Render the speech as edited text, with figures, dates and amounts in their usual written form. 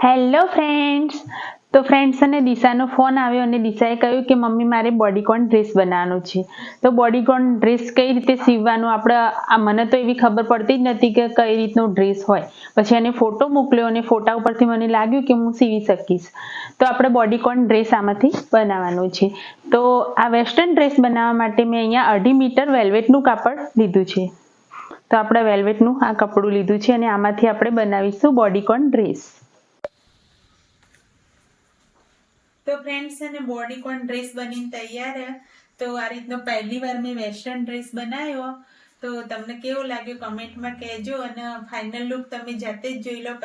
Hello friends. તો friends અને દિશાનો phone આવ્યો અને દિશાએ કહ્યું કે મમ્મી મારે બોડીકોન ડ્રેસ બનાવવાનો છે. તો બોડીકોન ડ્રેસ કઈ રીતે સીવવાનું મને તો એવી ખબર પડતી જ નથી કે કઈ રીતનો ડ્રેસ હોય. પછી એને ફોટો મોકલ્યો અને ફોટા ઉપરથી મને લાગ્યું કે હું સીવી શકીશ. તો આપણે બોડીકોન ડ્રેસ આમાંથી બનાવવાનો છે. તો આ વેસ્ટર્ન ડ્રેસ બનાવવા માટે મેં અહીંયા 2.5 મીટર વેલ્વેટનું કાપડ લીધું છે. તો આપણે વેલ્વેટનું આ કપડું લીધું છે અને આમાંથી આપણે બનાવીશું બોડીકોન ડ્રેસ. તો ફ્રેન્ડ્સ અને બોડીકોન ડ્રેસ બનીને તૈયાર. તો આ રીતનો પહેલી વાર મેં વેસ્ટર્ન ડ્રેસ બનાવ્યો. તો તમને કેવો લાગ્યો કમેન્ટમાં કહેજો અને ફાઇનલ લુક તમે જાતે જ જોઈ લો.